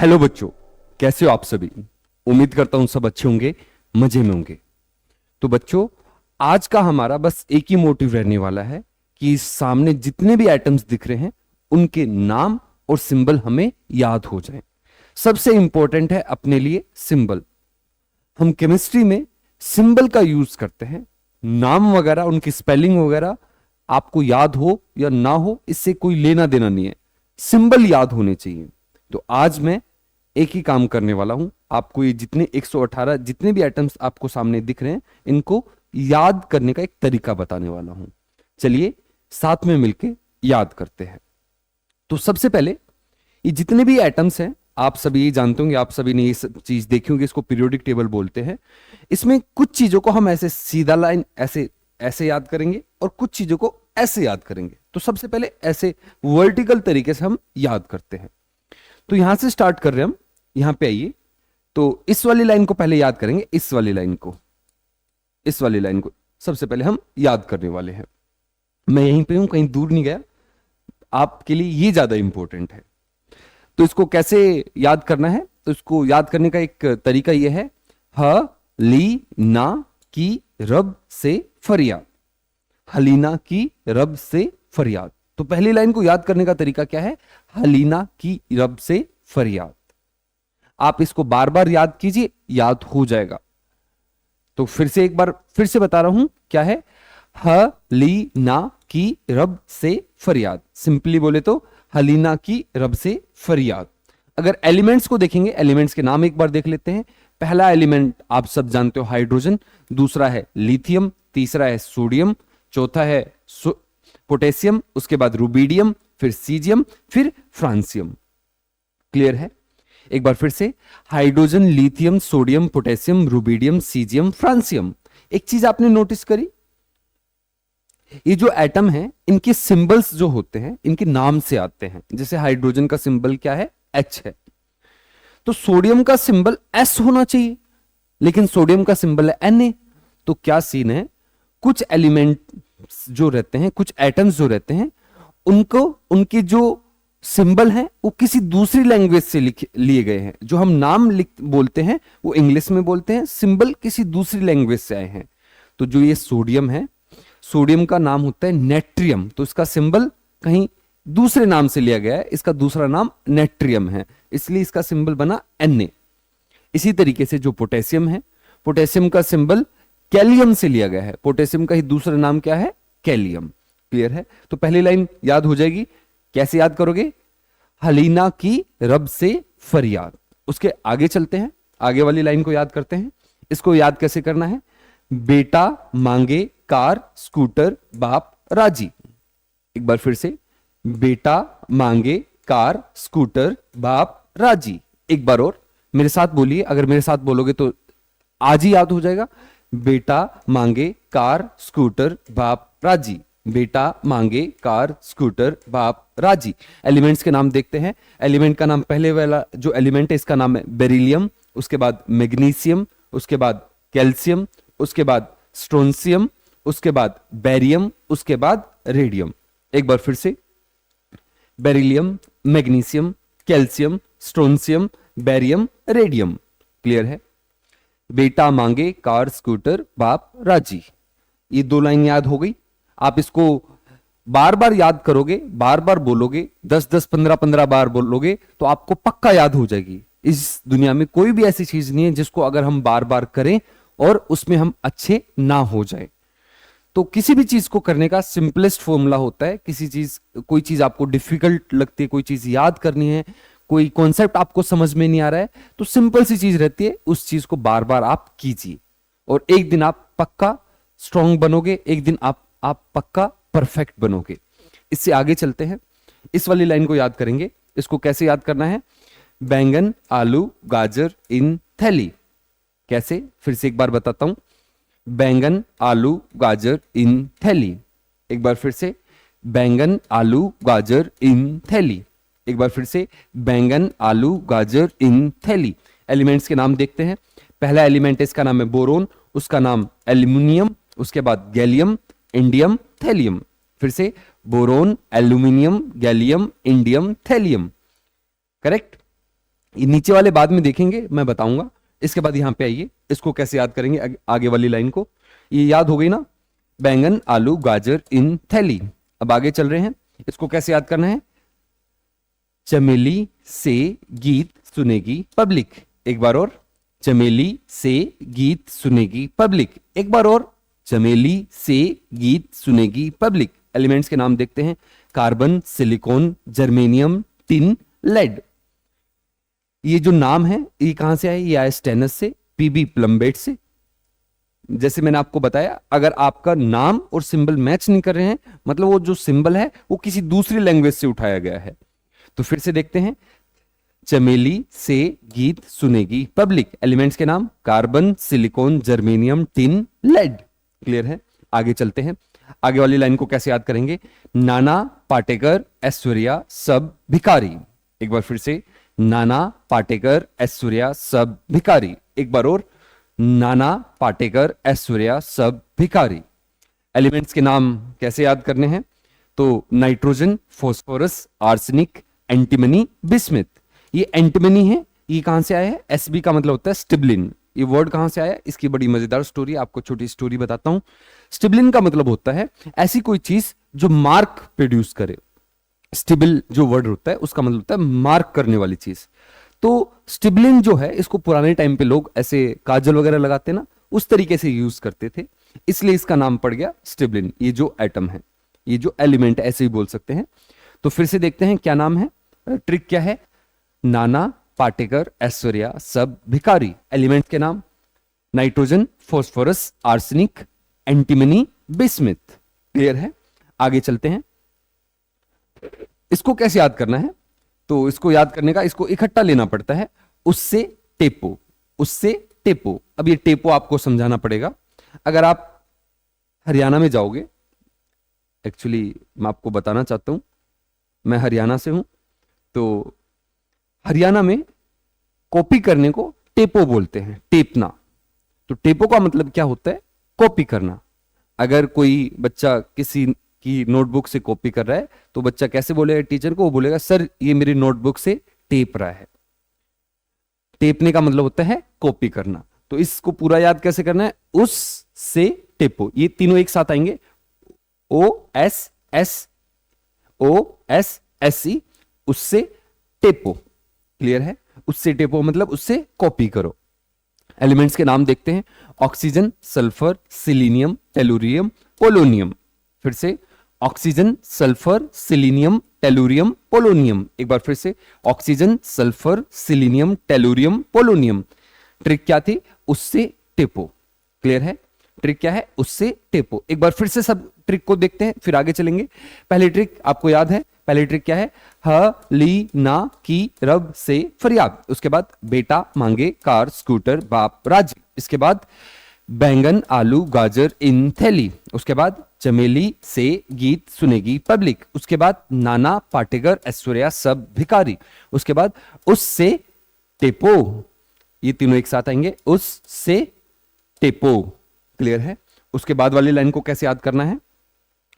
Hello बच्चों, कैसे हो आप सभी। उम्मीद करता हूं सब अच्छे होंगे, मजे में होंगे। तो बच्चों, आज का हमारा बस एक ही मोटिव रहने वाला है कि सामने जितने भी एटम्स दिख रहे हैं उनके नाम और सिंबल हमें याद हो जाएं। सबसे इंपॉर्टेंट है अपने लिए सिंबल। हम केमिस्ट्री में सिंबल का यूज करते हैं। नाम वगैरह, उनकी स्पेलिंग वगैरह आपको याद हो या ना हो, इससे कोई लेना देना नहीं है। सिंबल याद होने चाहिए। तो आज मैं एक ही काम करने वाला हूं। आपको ये जितने 118 जितने भी आइटम्स आपको सामने दिख रहे हैं, इनको याद करने का एक तरीका बताने वाला हूं। चलिए साथ में मिलके याद करते हैं। तो सबसे पहले, ये जितने भी एटम्स हैं, आप सभी ये जानते होंगे, आप सभी ने ये सब चीज देखी होंगी, इसको पीरियोडिक टेबल बोलते हैं। इसमें कुछ चीजों को हम ऐसे सीधा लाइन ऐसे ऐसे याद करेंगे और कुछ चीजों को ऐसे याद करेंगे। तो सबसे पहले ऐसे वर्टिकल तरीके से हम याद करते हैं। तो यहां से स्टार्ट कर रहे हैं हम। यहां पे आइए। तो इस वाली लाइन को पहले याद करेंगे, इस वाली लाइन को, इस वाली लाइन को सबसे पहले हम याद करने वाले हैं। मैं यहीं पे हूं, कहीं दूर नहीं गया। आपके लिए ये ज्यादा इंपॉर्टेंट है। तो इसको कैसे याद करना है? तो इसको याद करने का एक तरीका यह है, ह ली ना की रब से फरियाद। हलीना की रब से फरियाद। तो पहली लाइन को याद करने का तरीका क्या है? हलीना की रब से फरियाद। आप इसको बार बार याद कीजिए, याद हो जाएगा। तो फिर से एक बार फिर से बता रहा हूं, क्या है? हलीना की रब से फरियाद। सिंपली बोले तो हलीना की रब से फरियाद। अगर एलिमेंट्स को देखेंगे, एलिमेंट्स के नाम एक बार देख लेते हैं। पहला एलिमेंट आप सब जानते हो, हाइड्रोजन। दूसरा है लिथियम। तीसरा है सोडियम। चौथा है पोटेशियम। उसके बाद रुबीडियम, फिर सीजियम, फिर फ्रांसियम। क्लियर है? एक बार फिर से, hydrogen, lithium, sodium, potassium, rubidium, caesium, francium. एक चीज आपने नोटिस करी, ये जो एटम है, इनके सिंबल्स जो होते हैं, इनके नाम से आते हैं। जैसे हाइड्रोजन का सिंबल क्या है? H है। तो सोडियम का सिंबल S होना चाहिए, लेकिन सोडियम का सिंबल है Na। तो क्या सीन है? कुछ एलिमेंट जो रहते हैं, कुछ एटम्स जो रहते हैं, उनको उनके जो सिंबल हैं वो किसी दूसरी लैंग्वेज से लिए गए हैं। जो हम नाम बोलते हैं वो इंग्लिश में बोलते हैं, सिंबल किसी दूसरी लैंग्वेज से आए हैं। तो जो ये सोडियम है, सोडियम का नाम होता है नेट्रियम। तो इसका सिंबल कहीं दूसरे नाम से लिया गया है, इसका दूसरा नाम नेट्रियम है, इसलिए इसका सिंबल बना Na। इसी तरीके से जो पोटेशियम है, पोटेशियम का सिंबल कैलियम से लिया गया है। पोटेशियम का ही दूसरा नाम क्या है? कैलियम। क्लियर है? तो पहली लाइन याद हो जाएगी। कैसे याद करोगे? हलीना की रब से फरियाद। उसके आगे चलते हैं, आगे वाली लाइन को याद करते हैं। इसको याद कैसे करना है? बेटा मांगे कार स्कूटर बाप राजी। एक बार फिर से, बेटा मांगे कार स्कूटर बाप राजी। एक बार और मेरे साथ बोलिए, अगर मेरे साथ बोलोगे तो आज ही याद हो जाएगा। बेटा मांगे कार स्कूटर बाप राजी। बेटा मांगे कार स्कूटर बाप राजी। एलिमेंट्स के नाम देखते हैं। एलिमेंट का नाम, पहले वाला जो एलिमेंट है इसका नाम है बेरिलियम। उसके बाद मैग्नीशियम, उसके बाद कैल्शियम, उसके बाद स्ट्रोंसियम, उसके बाद बैरियम, उसके बाद रेडियम। एक बार फिर से, beryllium, magnesium, calcium, strontium, barium, radium. Clear है? बेटा मांगे कार स्कूटर बाप राजी। ये दो लाइन याद हो गई। आप इसको बार बार याद करोगे, बार बार बोलोगे, 10-10, 15-15 बार बोलोगे तो आपको पक्का याद हो जाएगी। इस दुनिया में कोई भी ऐसी चीज नहीं है जिसको अगर हम बार बार करें और उसमें हम अच्छे ना हो जाए। तो किसी भी चीज को करने का सिंपलेस्ट फॉर्मूला होता है, कोई चीज आपको डिफिकल्ट लगती है, कोई चीज याद करनी है, कोई कॉन्सेप्ट आपको समझ में नहीं आ रहा है, तो सिंपल सी चीज रहती है, उस चीज को बार बार आप कीजिए और एक दिन आप पक्का स्ट्रांग बनोगे, एक दिन आप पक्का परफेक्ट बनोगे। इससे आगे चलते हैं, इस वाली लाइन को याद करेंगे। इसको कैसे याद करना है? बैंगन आलू गाजर इन थैली। कैसे? फिर से एक बार बताता हूं। बैंगन आलू गाजर इन थैली। एक बार फिर से, बैंगन आलू गाजर इन थैली। एक बार फिर से, बैंगन आलू गाजर इन थैली। एलिमेंट्स के नाम देखते हैं। पहला एलिमेंट है, इसका नाम है बोरोन। उसका नाम एल्यूमिनियम। उसके बाद गैलियम, इंडियम, थैलियम। फिर से, boron, aluminium, gallium, indium, thallium. Correct? ये नीचे वाले बाद में देखेंगे, मैं बताऊंगा। इसके बाद यहां पे आइए, इसको कैसे याद करेंगे, आगे वाली लाइन को। ये याद हो गई ना, बैंगन आलू गाजर इन थैली। अब आगे चल रहे हैं, इसको कैसे याद करना है, चमेली से गीत सुनेगी पब्लिक। एक बार और, चमेली से गीत सुनेगी पब्लिक। एक बार और, चमेली से गीत सुनेगी पब्लिक। एलिमेंट्स के नाम देखते हैं, carbon, silicon, germanium, tin, lead. ये जो नाम है ये कहां से आए, ये आए स्टेनस से, पीबी प्लम्बेट से। जैसे मैंने आपको बताया, अगर आपका नाम और सिंबल मैच नहीं कर रहे हैं, मतलब वो जो सिंबल है वो किसी दूसरी लैंग्वेज से उठाया गया है। तो फिर से देखते हैं, चमेली से गीत सुनेगी पब्लिक। एलिमेंट्स के नाम, carbon, silicon, germanium, tin, lead. Clear है। आगे चलते हैं, आगे वाली लाइन को कैसे याद करेंगे, नाना पाटेकर ऐश्वर्या सब भिखारी। एक बार फिर से, नाना पाटेकर ऐश्वर्या सब भिखारी। एक बार और, नाना पाटेकर ऐश्वर्या सब भिखारी। एलिमेंट्स के नाम कैसे याद करने हैं, तो nitrogen, phosphorus, arsenic, antimony, bismuth. ये एंटीमनी है, ये कहां से आया है, एसबी का मतलब होता है स्टिबलिन। ये वर्ड कहां से आया, इसकी बड़ी मजेदार स्टोरी, आपको छोटी स्टोरी बताता हूं। स्टिबलिन का मतलब होता है ऐसी कोई चीज जो मार्क प्रोड्यूस करे। स्टिबल जो वर्ड होता है उसका मतलब होता है मार्क करने वाली चीज। तो स्टिबलिन जो है, इसको पुराने टाइम पे लोग ऐसे काजल वगैरह लगाते ना, उस तरीके से यूज करते थे, इसलिए इसका नाम पड़ गया स्टिबलिन। ये जो एटम है, ये जो एलिमेंट है, ऐसे ही बोल सकते हैं। तो फिर से देखते हैं क्या नाम है, ट्रिक क्या है, नाना पाटेकर ऐश्वर्या सब भिखारी। एलिमेंट के नाम, nitrogen, phosphorus, arsenic, antimony, bismuth. Clear है। आगे चलते हैं, इसको कैसे याद करना है, तो इसको याद करने का, इसको इकट्ठा लेना पड़ता है, उससे टेपो, उससे टेपो। अब ये टेपो आपको समझाना पड़ेगा। अगर आप हरियाणा में जाओगे, एक्चुअली मैं आपको बताना चाहता हूं, मैं हरियाणा से हूं, तो हरियाणा में कॉपी करने को टेपो बोलते हैं, टेपना। तो टेपो का मतलब क्या होता है, कॉपी करना। अगर कोई बच्चा किसी की नोटबुक से कॉपी कर रहा है, तो बच्चा कैसे बोलेगा टीचर को, वो बोलेगा सर ये मेरी नोटबुक से टेप रहा है। टेपने का मतलब होता है कॉपी करना। तो इसको पूरा याद कैसे करना है, उस से टेपो। ये तीनों एक साथ आएंगे, O S S, O S S C, उससे टेपो। क्लियर है। उससे टेपो मतलब उससे कॉपी करो। एलिमेंट्स के नाम देखते हैं, oxygen, sulphur, selenium, tellurium, polonium. फिर से, oxygen, sulphur, selenium, tellurium, polonium. एक बार फिर से, oxygen, sulphur, selenium, tellurium, polonium. Trick क्या थी, उससे टेपो। क्लियर है। ट्रिक क्या है, उससे टेपो। एक बार फिर से सब ट्रिक को देखते हैं, फिर आगे चलेंगे। पहली ट्रिक आपको याद है, पहली ट्रिक क्या है, ह ली ना की रब से फरियाद। उसके बाद बेटा मांगे कार स्कूटर बाप राजी। इसके बाद बैंगन आलू गाजर इन थैली। उसके बाद चमेली से गीत सुनेगी पब्लिक। उसके बाद नाना पाटेकर ऐश्वर्या सब भिखारी। उसके बाद उससे टेपो, ये तीनों एक साथ आएंगे, उससे टेपो। क्लियर है। उसके बाद वाली लाइन को कैसे याद करना है,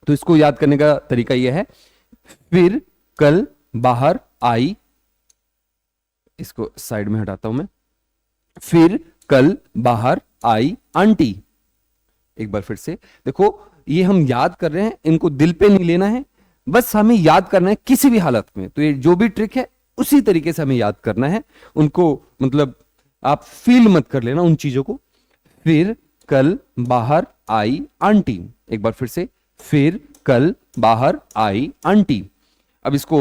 तो इसको याद करने का तरीका यह है, फिर कल बाहर आई, इसको साइड में हटाता हूं मैं, फिर कल बाहर आई आंटी। एक बार फिर से देखो, ये हम याद कर रहे हैं, इनको दिल पे नहीं लेना है, बस हमें याद करना है किसी भी हालत में। तो ये जो भी ट्रिक है उसी तरीके से हमें याद करना है उनको, मतलब आप फील मत कर लेना उन चीजों को। फिर कल बाहर आई आंटी। एक बार फिर से, फिर कल बाहर आई आंटी। अब इसको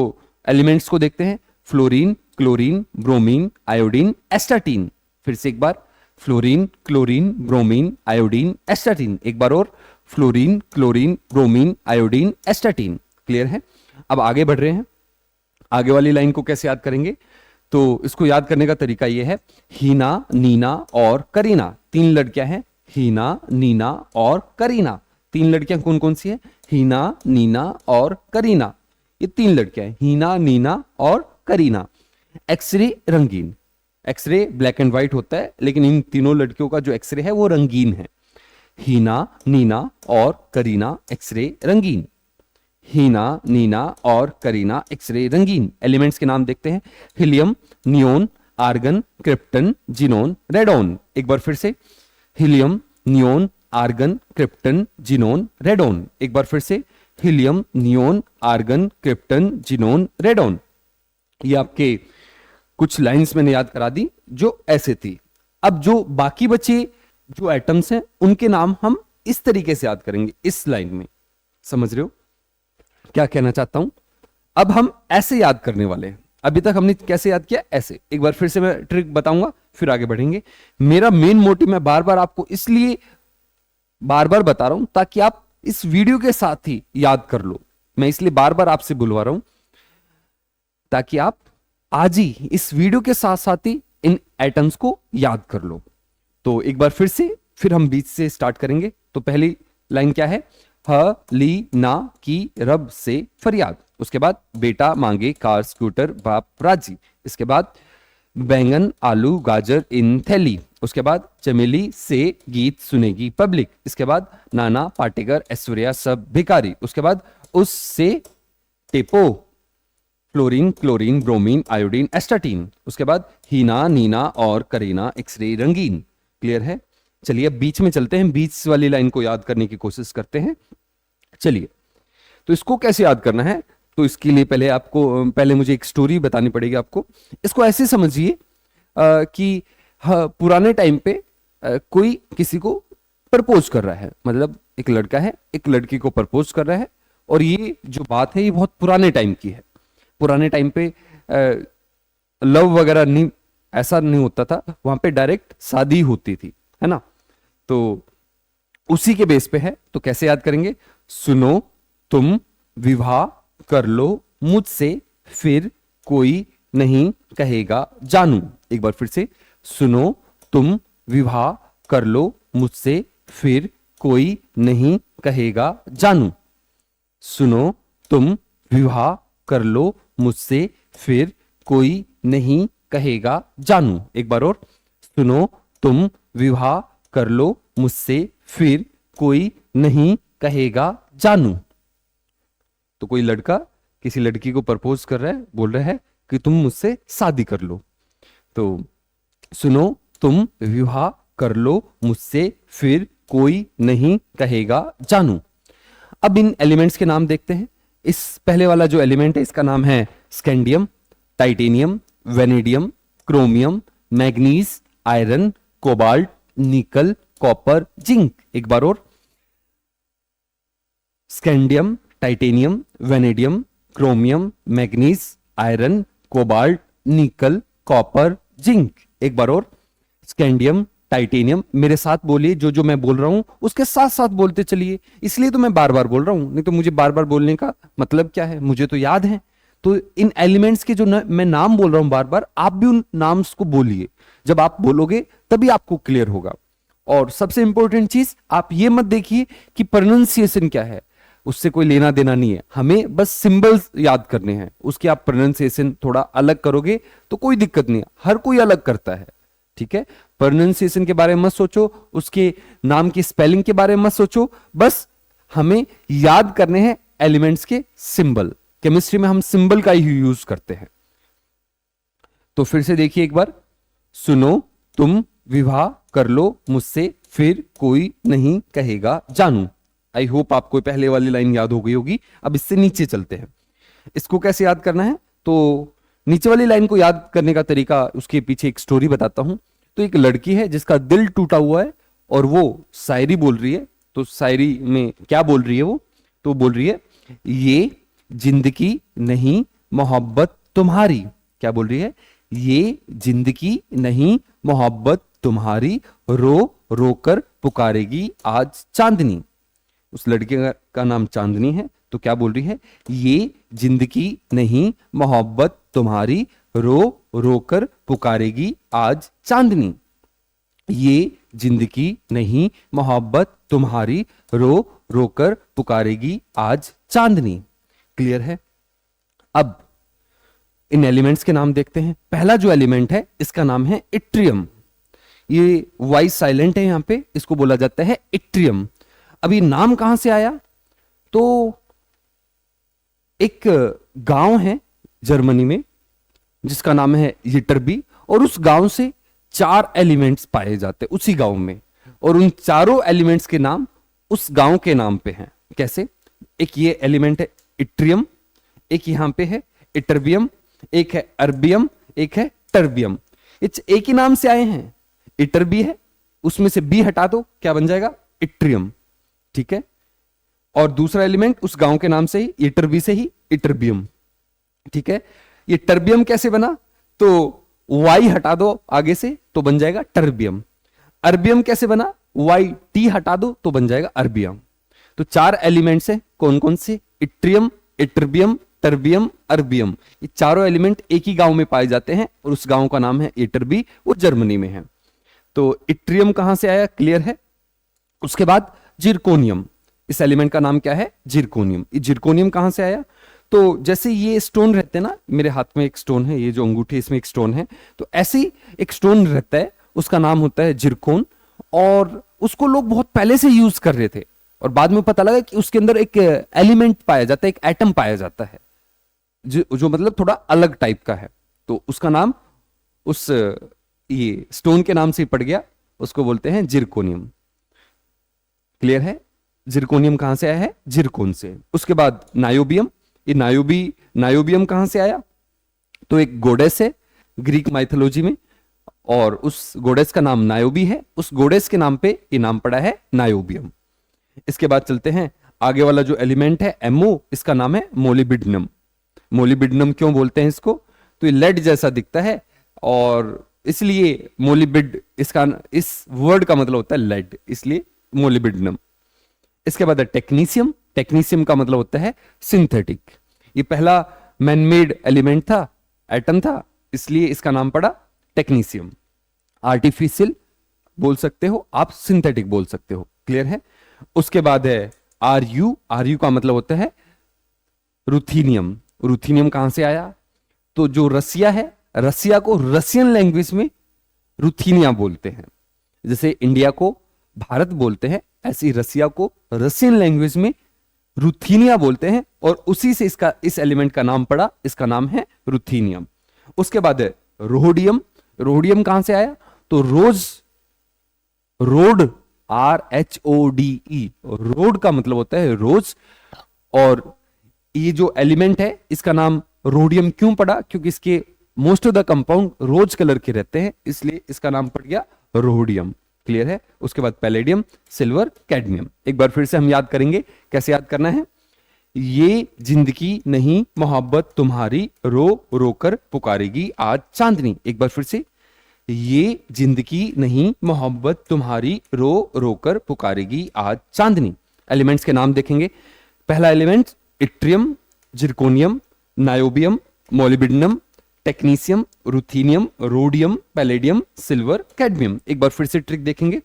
एलिमेंट्स को देखते हैं, fluorine, chlorine, bromine, iodine, astatine. फिर से एक बार, fluorine, chlorine, bromine, iodine, astatine. एक बार और, fluorine, chlorine, bromine, iodine, astatine. Clear है। अब आगे बढ़ रहे हैं, आगे वाली लाइन को कैसे याद करेंगे, तो इसको याद करने का तरीका यह है, हीना, नीना और करीना। तीन लड़कियां हैं, हीना, नीना और करीना। तीन लड़कियां कौन कौन सी है, हीना, नीना और करीना। ये तीन लड़कियां हैं, हीना, नीना और करीना। एक्सरे रंगीन, एक्सरे ब्लैक एंड व्हाइट होता है, लेकिन इन तीनों लड़कियों का जो एक्सरे है वो रंगीन है। हीना, नीना और करीना एक्सरे रंगीन। हीना, नीना और करीना एक्सरे रंगीन। एलिमेंट्स के नाम देखते हैं, helium, neon, argon, krypton, xenon, radon. एक बार फिर से, helium, neon, argon, krypton, xenon, radon. एक बार फिर से, helium, neon, argon, krypton, xenon, radon. ये आपके कुछ लाइंस मैंने याद करा दी जो ऐसे थी। अब जो बाकी बचे जो एटम्स हैं उनके नाम हम इस तरीके से याद करेंगे, इस लाइन में। समझ रहे हो क्या कहना चाहता हूं? अब हम ऐसे याद करने वाले हैं। अभी तक हमने कैसे याद किया? ऐसे। एक बार फिर से मैं ट्रिक बताऊंगा, फिर आगे बढ़ेंगे। मेरा मेन मोटिव मैं बार बार आपको इसलिए बार बार बता रहा हूं ताकि आप इस वीडियो के साथ ही याद कर लो। मैं इसलिए बार बार आपसे बुलवा रहा हूं ताकि आप आज ही इस वीडियो के साथ साथ ही इन एटम्स को याद कर लो। तो एक बार फिर से, फिर हम बीच से स्टार्ट करेंगे। तो पहली लाइन क्या है? ह ली ना की रब से फरियाद। उसके बाद बेटा मांगे कार स्कूटर बाप राजी। इसके बाद बैंगन आलू गाजर इन थैली। उसके बाद चमेली से गीत सुनेगी पब्लिक। इसके बाद नाना पाटेकर ऐश्वर्या सब भिखारी। उसके बाद उससे टेपो fluorine chlorine bromine iodine astatine. उसके बाद हीना नीना और करीना एक्सरे रंगीन। क्लियर है? चलिए अब बीच में चलते हैं, बीच वाली लाइन को याद करने की कोशिश करते हैं। चलिए, तो इसको कैसे याद करना है? तो इसके लिए पहले मुझे एक स्टोरी बतानी पड़ेगी आपको। इसको ऐसे समझिए कि पुराने टाइम पे कोई किसी को प्रपोज कर रहा है, मतलब एक लड़का है एक लड़की को प्रपोज कर रहा है, और ये जो बात है ये बहुत पुराने टाइम की है। पुराने टाइम पे लव वगैरह नहीं, ऐसा नहीं होता था, वहां पे डायरेक्ट शादी होती थी, है ना? तो उसी के बेस पे है। तो कैसे याद करेंगे? सुनो तुम विवाह कर लो मुझसे, फिर कोई नहीं कहेगा जानू। एक बार फिर से, सुनो तुम विवाह कर लो मुझसे, फिर कोई नहीं कहेगा जानू। सुनो तुम विवाह कर लो मुझसे, फिर कोई नहीं कहेगा जानू। एक बार और, सुनो तुम विवाह कर लो मुझसे, फिर कोई नहीं कहेगा जानू। तो कोई लड़का किसी लड़की को प्रपोज कर रहा है, बोल रहा है कि तुम मुझसे शादी कर लो। तो सुनो तुम विवाह कर लो मुझसे, फिर कोई नहीं कहेगा जानू। अब इन एलिमेंट्स के नाम देखते हैं। इस पहले वाला जो एलिमेंट है इसका नाम है scandium, titanium, vanadium, chromium, manganese, iron, cobalt, निकल, कॉपर, जिंक। एक बार और, scandium, titanium, vanadium, chromium, manganese, iron, cobalt, निकल, कॉपर, जिंक। एक बार और, स्कैंडियम, टाइटेनियम। मेरे साथ बोलिए, जो जो मैं बोल रहा हूं उसके साथ साथ बोलते चलिए, इसलिए तो मैं बार बार बोल रहा हूं, नहीं तो मुझे बार बार बोलने का मतलब क्या है? मुझे तो याद है। तो इन एलिमेंट्स के जो मैं नाम बोल रहा हूं बार बार, आप भी उन नाम्स को बोलिए। जब आप बोलोगे तभी आपको क्लियर होगा। और सबसे इंपॉर्टेंट चीज, आप ये मत देखिए कि प्रोनाउंसिएशन क्या है, उससे कोई लेना देना नहीं है। हमें बस सिंबल्स याद करने हैं, उसके आप प्रोनाउंसिएशन थोड़ा अलग करोगे तो कोई दिक्कत नहीं है, हर कोई अलग करता है, ठीक है? प्रोनाउंसिएशन के बारे में मत सोचो, उसके नाम की स्पेलिंग के बारे में मत सोचो, बस हमें याद करने हैं एलिमेंट्स के सिंबल। केमिस्ट्री में हम सिंबल का ही यूज करते हैं। तो फिर से देखिए एक बार, सुनो तुम विवाह कर लो मुझसे, फिर कोई नहीं कहेगा जानू। आई होप आपको पहले वाली लाइन याद हो गई होगी। अब इससे नीचे चलते हैं। इसको कैसे याद करना है? तो नीचे वाली लाइन को याद करने का तरीका, उसके पीछे एक स्टोरी बताता हूं। तो एक लड़की है जिसका दिल टूटा हुआ है और वो शायरी बोल रही है। तो शायरी में क्या बोल रही है वो? तो बोल रही है, ये जिंदगी नहीं मोहब्बत तुम्हारी। क्या बोल रही है? ये जिंदगी नहीं मोहब्बत तुम्हारी, रो रो कर पुकारेगी आज चांदनी। उस लड़के का नाम चांदनी है। तो क्या बोल रही है? ये जिंदगी नहीं मोहब्बत तुम्हारी, रो रो कर पुकारेगी आज चांदनी। ये जिंदगी नहीं मोहब्बत तुम्हारी, रो रो कर पुकारेगी आज चांदनी। क्लियर है? अब इन एलिमेंट्स के नाम देखते हैं। पहला जो एलिमेंट है इसका नाम है इट्रियम। ये वाई साइलेंट है, यहां पे इसको बोला जाता है इट्रियम। अब ये नाम कहां से आया? तो एक गांव है जर्मनी में जिसका नाम है यिटरबी, और उस गांव से 4 एलिमेंट्स पाए जाते हैं उसी गांव में, और उन चारों एलिमेंट्स के नाम उस गांव के नाम पे हैं। कैसे? एक ये एलिमेंट है इट्रियम, एक यहां पे है इटर्बियम, एक है अर्बियम, एक है टर्बियम। एक ही नाम से आए हैं, इटर्बी है, उसमें से बी हटा दो, क्या बन जाएगा? इट्रियम। ठीक है, और दूसरा एलिमेंट उस गांव के नाम से ही, इटर्बी से ही इटर्बियम। ठीक है, ये टर्बियम कैसे बना? तो वाई हटा दो आगे से तो बन जाएगा टर्बियम। अर्बियम कैसे बना? वाई टी हटा दो तो बन जाएगा अर्बियम। तो 4 एलिमेंट्स है, कौन कौन से? Yttrium, ytterbium, terbium, erbium. ये चारों एलिमेंट एक ही गांव में पाए जाते हैं और उस गांव का नाम है इटर्बी, वो जर्मनी में है। तो इट्रियम कहां से आया, क्लियर है। उसके बाद जिरकोनियम, इस एलिमेंट का नाम क्या है? जिरकोनियम। ये जिरकोनियम कहां से आया? तो जैसे ये स्टोन रहते हैं ना, मेरे हाथ में एक स्टोन है, ये जो अंगूठी इसमें एक स्टोन है, तो ऐसे ही एक स्टोन रहता है, उसका नाम होता है जिरकोन, और उसको लोग बहुत पहले से यूज कर रहे थे, और बाद में पता लगा कि उसके अंदर एक एलिमेंट पाया जाता है, एक एटम पाया जाता है जो मतलब थोड़ा अलग टाइप का है, तो उसका नाम उस ये स्टोन के नाम से ही पड़ गया, उसको बोलते हैं जिरकोनियम। क्लियर है? जिरकोनियम कहां से आया है? जिरकोन से। उसके बाद नायोबियम, ये नायोबियम कहां से आया? तो एक गोडेस है ग्रीक माइथोलॉजी में, और उस गोडेस का नाम नायोबी है, उस गोडेस के नाम पे ये नाम पड़ा है नायोबियम। इसके बाद चलते हैं आगे वाला जो एलिमेंट है एमओ, इसका नाम है मोलिबिडनम। मोलिबिडनम क्यों बोलते हैं इसको? तो ये लेड जैसा दिखता है, और इसलिए मोलिबिड, इसका इस वर्ड का मतलब होता है लेड, इसलिए मोलिबिडनम। इसके बाद है टेक्नीशियम। टेक्नीशियम का मतलब होता है सिंथेटिक। ये पहला मैनमेड एलिमेंट था, एटम था, इसलिए इसका नाम पड़ा टेक्नीशियम। आर्टिफिशियल बोल सकते हो आप, सिंथेटिक बोल सकते हो। क्लियर है? उसके बाद है आरयू। आरयू का मतलब होता है रुथीनियम। रुथीनियम कहां से आया? तो जो रसिया है, रसिया को रसियन लैंग्वेज में रुथीनिया बोलते हैं। जैसे इंडिया को भारत बोलते हैं, ऐसी रसिया को रसियन लैंग्वेज में रुथीनिया बोलते हैं, और उसी से इसका इस एलिमेंट का नाम पड़ा, इसका नाम है रुथीनियम। उसके बाद है रोडियम। रोडियम कहां से आया? तो रोड, RHODE, रोड का मतलब होता है रोज, और ये जो एलिमेंट है इसका नाम रोडियम क्यों पड़ा? क्योंकि इसके most of the compound rose colour के रहते हैं, इसलिए इसका नाम पड़ गया रोडियम। क्लियर है? उसके बाद पैलेडियम, सिल्वर, कैडमियम। एक बार फिर से हम याद करेंगे, कैसे याद करना है? ये जिंदगी नहीं मोहब्बत तुम्हारी, रो रो कर पुकारेगी आज चांदनी। एक बार फिर से, ये जिंदगी नहीं मोहब्बत तुम्हारी, रो रो कर पुकारेगी आज चांदनी। एलिमेंट्स के नाम देखेंगे। पहला element yttrium, zirconium, niobium, molybdenum, technetium, ruthenium, rhodium, palladium, silver, cadmium. एक बार फिर से ट्रिक देखेंगे।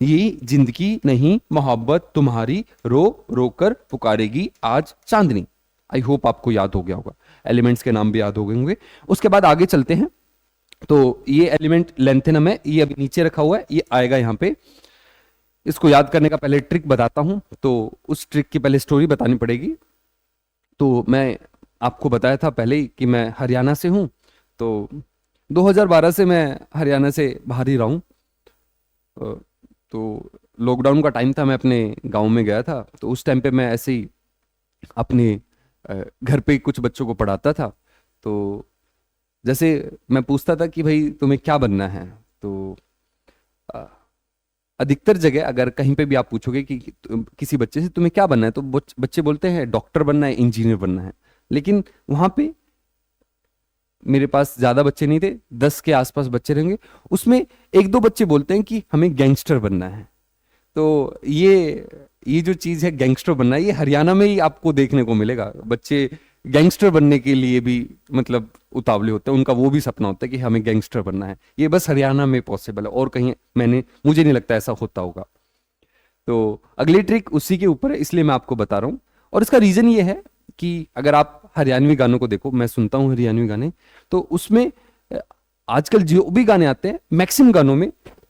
ये जिंदगी नहीं मोहब्बत तुम्हारी, रो रो कर पुकारेगी आज चांदनी। आई होप आपको याद हो गया होगा, एलिमेंट्स के नाम भी याद हो गए होंगे। उसके बाद आगे चलते हैं। तो ये एलिमेंट लेंथेनम है, ये अभी नीचे रखा हुआ है, ये आएगा यहां पे। इसको याद करने का पहले ट्रिक बताता हूं, तो उस ट्रिक की पहले स्टोरी बतानी पड़ेगी। तो मैं आपको बताया था पहले ही कि मैं हरियाणा से हूं, तो 2012 से मैं हरियाणा से बाहर ही रहा हूं। तो लॉकडाउन का टाइम था, मैं अपने गांव में गया था, तो उस टाइम पे मैं ऐसे ही अपने घर पे कुछ बच्चों को पढ़ाता था। तो जैसे मैं पूछता था कि भाई तुम्हें क्या बनना है, तो अधिकतर जगह अगर कहीं पे भी आप पूछोगे कि किसी बच्चे से तुम्हें क्या बनना है, तो बच्चे बोलते हैं डॉक्टर बनना है, इंजीनियर बनना है। लेकिन वहां पे मेरे पास ज्यादा बच्चे नहीं थे, 10 के आसपास बच्चे रहेंगे, उसमें 1-2 बच्चे बोलते हैं कि हमें गैंगस्टर बनना है। तो ये जो चीज है गैंगस्टर बनना, ये हरियाणा में ही आपको देखने को मिलेगा। बच्चे गैंगस्टर बनने के लिए भी मतलब उतावले होते हैं, उनका वो भी सपना होता है कि हमें गैंगस्टर बनना है। ये बस हरियाणा में पॉसिबल है, और कहीं मुझे नहीं लगता ऐसा होता होगा। तो अगली ट्रिक उसी के ऊपर है, इसलिए मैं आपको बता रहा हूं। और इसका रीजन ये है कि अगर आप हरियाणवी गानों को देखो, मैं सुनता हूं हरियाणवी गाने, तो उसमें आजकल जो भी गाने आते हैं,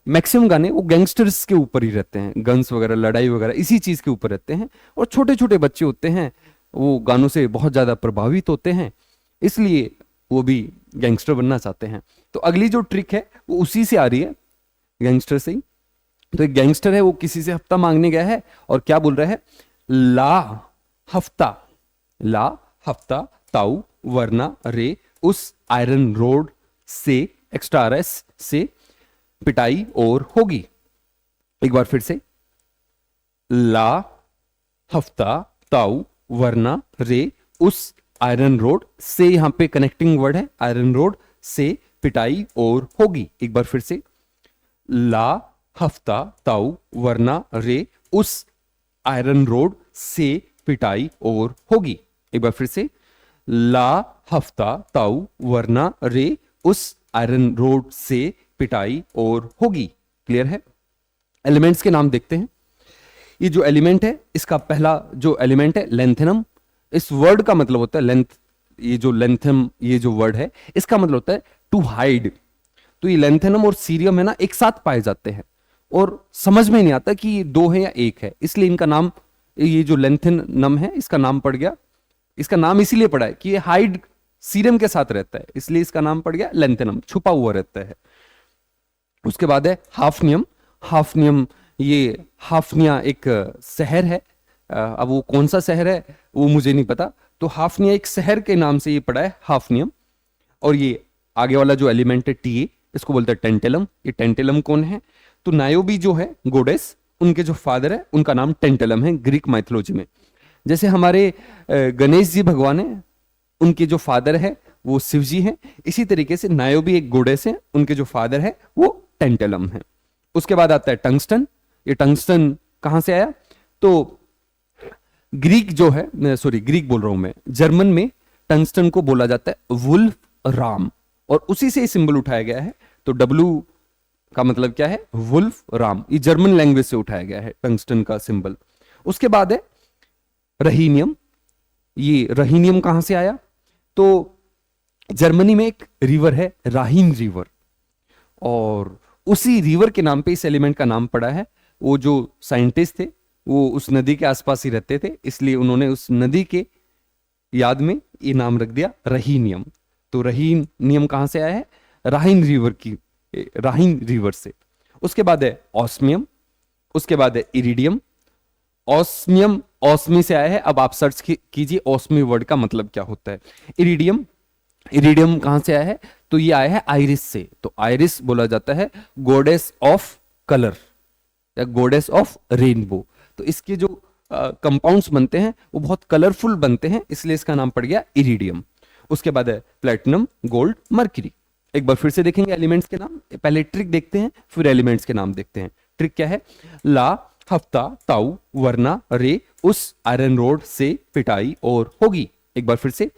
मैक्सिमम गाने वो गैंगस्टर्स के ऊपर ही रहते हैं, गन्स वगैरह, लड़ाई वगैरह, इसी चीज के ऊपर रहते हैं। और छोटे छोटे बच्चे होते हैं, वो गानों से बहुत ज्यादा प्रभावित होते हैं, इसलिए वो भी गैंगस्टर बनना चाहते हैं। तो अगली जो ट्रिक है वो उसी से आ रही है, गैंगस्टर से ही। तो एक गैंगस्टर है, वो किसी से हफ्ता मांगने गया है और क्या बोल रहा है, ला हफ्ता, ला हफ्ता ताऊ वरना रे उस आयरन रोड से, एक्स्ट्रा आरएस से पिटाई और होगी। एक बार फिर से, ला हफ्ता ताऊ वरना रे उस आयरन रोड से, यहां पे कनेक्टिंग वर्ड है आयरन रोड से पिटाई और होगी। एक बार फिर से, ला हफ्ता ताऊ वरना रे उस आयरन रोड से पिटाई और होगी। एक बार फिर से, ला हफ्ता ताऊ वरना रे उस आयरन रोड से पिटाई और होगी। क्लियर है? एलिमेंट्स के नाम देखते हैं। ये जो एलिमेंट है, इसका पहला जो एलिमेंट है लेंथेनम, इस वर्ड का मतलब होता है लेंथ। ये जो लेंथम, ये जो वर्ड है, इसका मतलब होता है टू हाइड। तो ये लेंथेनम और सीरियम है ना, एक साथ पाए जाते हैं और समझ में नहीं आता कि ये दो है या एक है, इसलिए इनका नाम, ये जो लेंथेनम है इसका नाम पड़ गया, इसका नाम इसीलिए पड़ा है कि ये हाइड सीरियम के साथ रहता है, इसलिए इसका नाम पड़ गया लेंथेनम, छुपा हुआ रहता है। उसके बाद है हाफनियम। हाफनियम, ये हाफनिया एक शहर है, अब वो कौन सा शहर है वो मुझे नहीं पता, तो हाफनिया एक शहर के नाम से ये पड़ा है हाफनियम। और ये आगे वाला जो एलिमेंट है टी, इसको बोलते हैं टेंटेलम। ये टेंटेलम कौन है, तो नायोबी जो है गोडेस, उनके जो फादर है उनका नाम टेंटेलम है ग्रीक माइथोलॉजी में। जैसे हमारे गणेश जी भगवान है, उनके जो फादर है वो शिव जी हैं, इसी तरीके से नायोबी एक गोडेस है, उनके जो फादर है वो टेंटेलम है। उसके बाद आता है टंगस्टन। ये टंगस्टन कहां से आया, तो ग्रीक जो है, सॉरी ग्रीक बोल रहा हूं मैं, जर्मन में टंगस्टन को बोला जाता है वुल्फ राम, और उसी से सिंबल उठाया गया है। तो डब्लू का मतलब क्या है, वुल्फ राम, ये जर्मन लैंग्वेज से उठाया गया है टंगस्टन का सिंबल। उसके बाद है रहीनियम। ये रहीनियम कहां से आया, तो जर्मनी में एक रिवर है राहिन रिवर, और उसी रिवर के नाम पे इस एलिमेंट का नाम पड़ा है। वो जो साइंटिस्ट थे वो उस नदी के आसपास ही रहते थे, इसलिए उन्होंने उस नदी के याद में ये नाम रख दिया रहीनियम। तो रहीनियम कहां से आया है, राहिन रिवर की, राहिन रिवर से। उसके बाद है ऑस्मियम। उसके बाद है इरिडियम। ऑस्मियम ऑस्मी से आया है, अब आप सर्च कीजिए ऑस्मी वर्ड का मतलब क्या होता है। इरिडियम, इरिडियम कहां से आया है, तो ये आया है आइरिस से। तो आइरिस बोला जाता है गॉडेस ऑफ कलर या गॉडेस ऑफ रेनबो। तो इसके जो कंपाउंड्स बनते हैं वो बहुत कलरफुल बनते हैं, इसलिए इसका नाम पड़ गया इरिडियम। उसके बाद है प्लेटिनम, गोल्ड, मर्क्यूरी। एक बार फिर से देखेंगे एलिमेंट्स के नाम, पहले ट्रिक देखते हैं फिर एलिमेंट्स के नाम देखते हैं। ट्रिक क्या है, ला हफ्ता ताऊ वरना रे उस आयरन रोड से पिटाई और होगी। एक बार फिर से,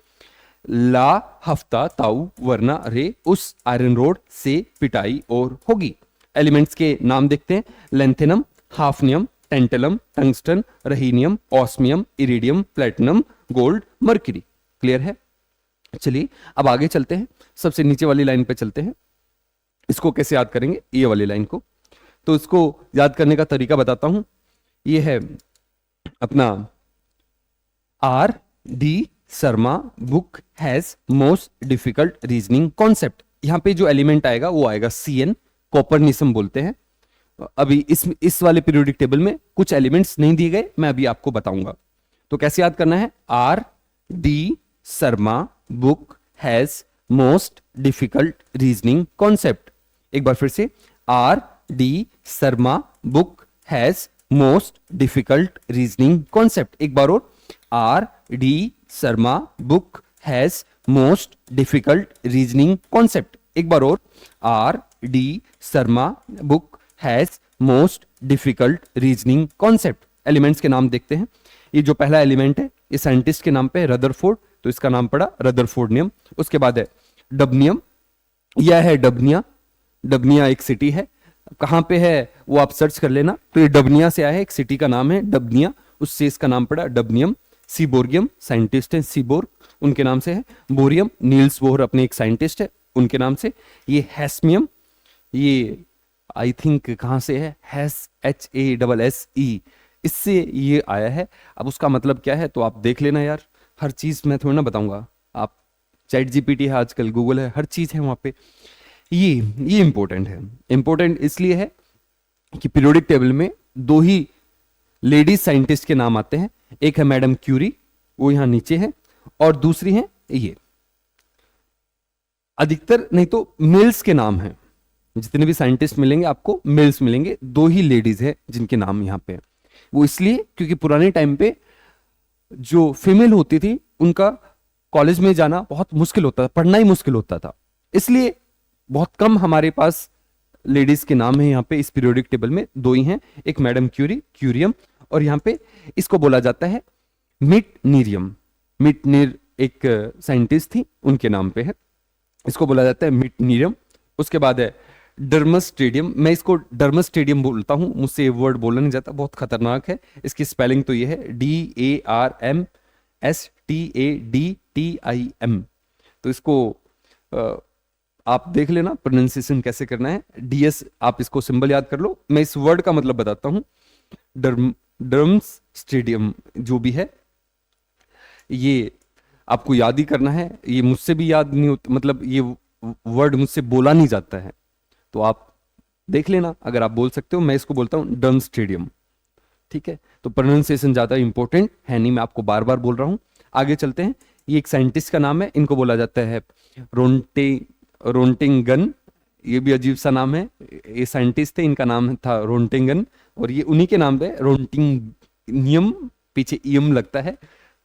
ला हफ्ता ताऊ वरना रे उस आयरन रोड से पिटाई और होगी। एलिमेंट्स के नाम देखते हैं, lanthanum, hafnium, tantalum, tungsten, rhenium, osmium, iridium, platinum, gold, mercury. Clear है? चलिए अब आगे चलते हैं, सबसे नीचे वाली लाइन पे चलते हैं। इसको कैसे याद करेंगे, ये वाली लाइन को, तो इसको याद करने का तरीका बताता हूं। ये है अपना R D Sharma book has most difficult reasoning concept. यहां पे जो एलिमेंट आएगा वो आएगा CN, कॉपरनिसम बोलते हैं। अभी इस वाले पीरियोडिक टेबल में कुछ एलिमेंट्स नहीं दिए गए, मैं अभी आपको बताऊंगा। तो कैसे याद करना है, R D Sharma book has most difficult reasoning concept. एक बार फिर से, R D Sharma book has most difficult reasoning concept. एक बार और, R D Sharma book has most difficult reasoning concept. एक बार और, R D Sharma book has most difficult reasoning concept. Elements के नाम देखते हैं। ये जो पहला एलिमेंट है ये साइंटिस्ट के नाम पे रदरफोर्ड, तो इसका नाम पड़ा रदरफोर्डियम। उसके बाद है डबनियम, यह है डबनिया। डबनिया एक सिटी है, कहां पे है वो आप सर्च कर लेना। तो ये डबनिया से आया है, एक सिटी का नाम है डबनिया, उससे इसका नाम पड़ा डबनियम। सीबोर्गियम, साइंटिस्ट है सीबोर्ग, उनके नाम से है। बोरियम, नील्स बोहर अपने एक साइंटिस्ट है, उनके नाम से। ये हैस्मियम, ये आई थिंक कहां से है, HASSE, इससे ये आया है। अब उसका मतलब क्या है तो आप देख लेना यार, हर चीज मैं थोड़ी ना बताऊंगा। आप चैट GPT है आजकल, गूगल है, हर चीज है वहां पे। ये इंपॉर्टेंट है। इंपॉर्टेंट इसलिए है कि पीरियोडिक टेबल में दो ही लेडीज साइंटिस्ट के नाम आते हैं, एक है मैडम क्यूरी, वो यहां नीचे है, और दूसरी है ये। अधिकतर नहीं तो मेल्स के नाम हैं, जितने भी साइंटिस्ट मिलेंगे आपको मेल्स मिलेंगे, दो ही लेडीज है जिनके नाम यहां पे है। वो इसलिए क्योंकि पुराने टाइम पे जो फीमेल होती थी उनका कॉलेज में जाना बहुत मुश्किल होता था, पढ़ना ही मुश्किल होता था, इसलिए बहुत कम हमारे पास लेडीज के नाम है यहाँ पे। इस पीरियोडिक टेबल में दो ही हैं, एक मैडम क्यूरी, क्यूरियम, और यहाँ पे इसको बोला जाता है मिटनीरियम। मिटनीर एक साइंटिस्ट थी, उनके नाम पे है, इसको बोला जाता है मिटनीरियम। उसके बाद है डर्मस स्टेडियम, मैं इसको डर्मस स्टेडियम बोलता हूं, मुझसे ये वर्ड बोला नहीं जाता, बहुत खतरनाक है। इसकी स्पेलिंग तो ये है DARMSTADTIM। तो इसको आप देख लेना प्रोनाउंसिएशन कैसे करना है। DS आप इसको सिंबल याद कर लो, मैं इस वर्ड का मतलब बताता हूं। डर्मस स्टेडियम जो भी है ये आपको याद ही करना है, ये मुझसे भी याद नहीं होता, मतलब ये वर्ड मुझसे बोला नहीं जाता है, तो आप देख लेना अगर आप बोल सकते हो। मैं इसको बोलता हूं डर्म स्टेडियम, ठीक है। तो प्रोनाउंसिएशन ज्यादा इंपॉर्टेंट है नहीं, मैं आपको बार बार बोल रहा हूं। आगे चलते हैं, ये एक साइंटिस्ट का नाम है, इनको बोला जाता है रोंटिंगन। ये भी अजीब सा नाम है, ये साइंटिस्ट थे, इनका नाम था रोंटिंगन, और ये उन्हीं के नाम पे रोंटिंगियम, पीछे इयम लगता है।